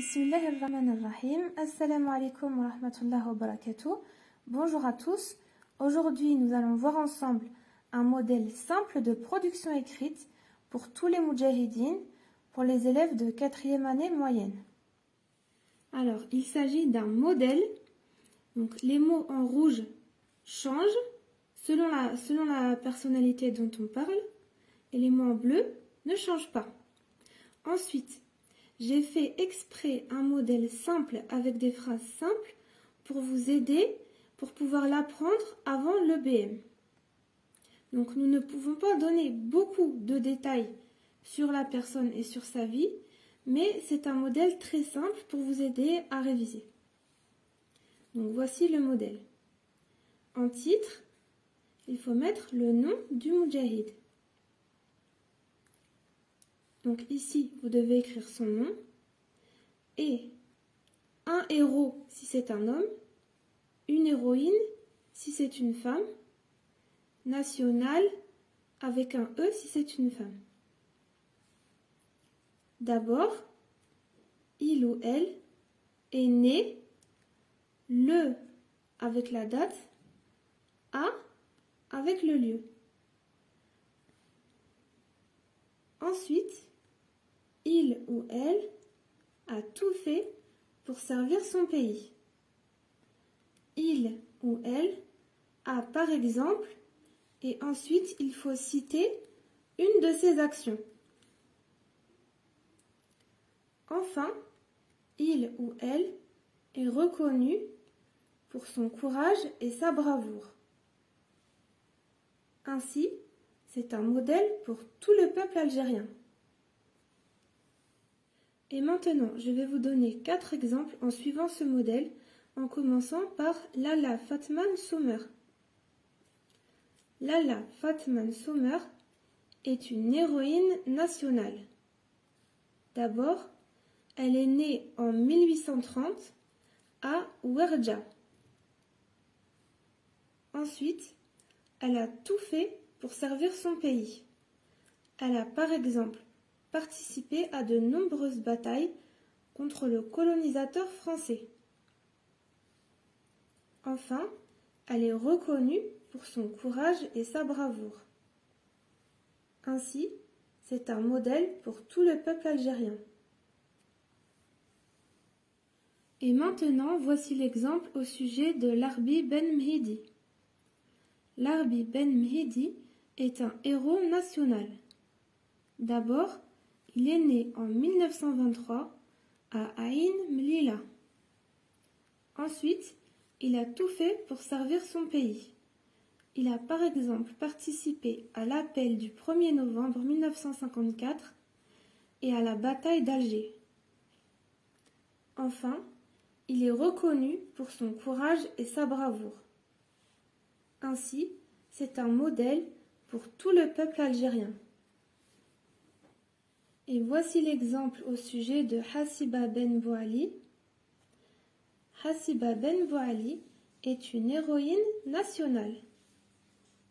Bismillahirrahmanirrahim. Assalamu alaikum wa rahmatullahi wa barakatuh. Bonjour à tous. Aujourd'hui, nous allons voir ensemble un modèle simple de production écrite pour tous les moudjahidines, pour les élèves de 4e année moyenne. Alors, il s'agit d'un modèle. Donc, les mots en rouge changent selon la personnalité dont on parle et les mots en bleu ne changent pas. Ensuite, j'ai fait exprès un modèle simple avec des phrases simples pour vous aider, pour pouvoir l'apprendre avant le BM. Donc nous ne pouvons pas donner beaucoup de détails sur la personne et sur sa vie, mais c'est un modèle très simple pour vous aider à réviser. Donc voici le modèle. En titre, il faut mettre le nom du moudjahid. Donc ici, vous devez écrire son nom et un héros si c'est un homme, une héroïne si c'est une femme, national avec un E si c'est une femme. D'abord, il ou elle est né, le avec la date, a avec le lieu. Ensuite, il ou elle a tout fait pour servir son pays. Il ou elle a par exemple, et ensuite il faut citer une de ses actions. Enfin, il ou elle est reconnu pour son courage et sa bravoure. Ainsi, c'est un modèle pour tout le peuple algérien. Et maintenant, je vais vous donner 4 exemples en suivant ce modèle, en commençant par Lala Fatman Sommer. Lala Fatman Sommer est une héroïne nationale. D'abord, elle est née en 1830 à Ouerja. Ensuite, elle a tout fait pour servir son pays. Elle a par exemple participé à de nombreuses batailles contre le colonisateur français. Enfin, elle est reconnue pour son courage et sa bravoure. Ainsi, c'est un modèle pour tout le peuple algérien. Et maintenant, voici l'exemple au sujet de Larbi Ben Mhidi. Larbi Ben Mhidi est un héros national. D'abord, il est né en 1923 à Aïn Mlila. Ensuite, il a tout fait pour servir son pays. Il a par exemple participé à l'appel du 1er novembre 1954 et à la bataille d'Alger. Enfin, il est reconnu pour son courage et sa bravoure. Ainsi, c'est un modèle pour tout le peuple algérien. Et voici l'exemple au sujet de Hassiba Ben Bouali. Hassiba Ben Bouali est une héroïne nationale.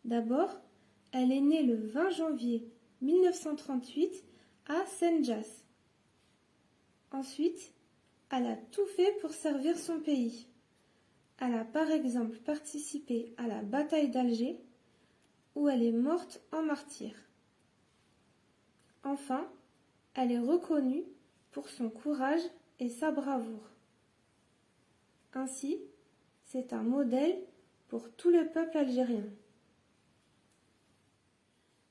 D'abord, elle est née le 20 janvier 1938 à Senjas. Ensuite, elle a tout fait pour servir son pays. Elle a par exemple participé à la bataille d'Alger, où elle est morte en martyr. Enfin, elle est reconnue pour son courage et sa bravoure. Ainsi, c'est un modèle pour tout le peuple algérien.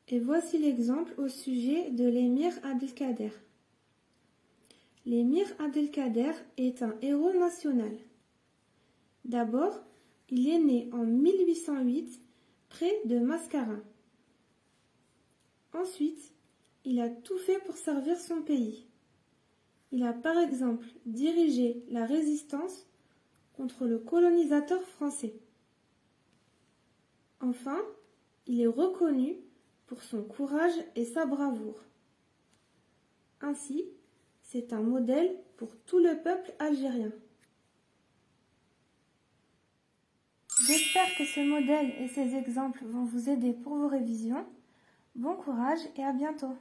Et voici l'exemple au sujet de l'émir Abdelkader. L'émir Abdelkader est un héros national. D'abord, il est né en 1808 près de Mascara. Ensuite, il a tout fait pour servir son pays. Il a par exemple dirigé la résistance contre le colonisateur français. Enfin, il est reconnu pour son courage et sa bravoure. Ainsi, c'est un modèle pour tout le peuple algérien. J'espère que ce modèle et ces exemples vont vous aider pour vos révisions. Bon courage et à bientôt.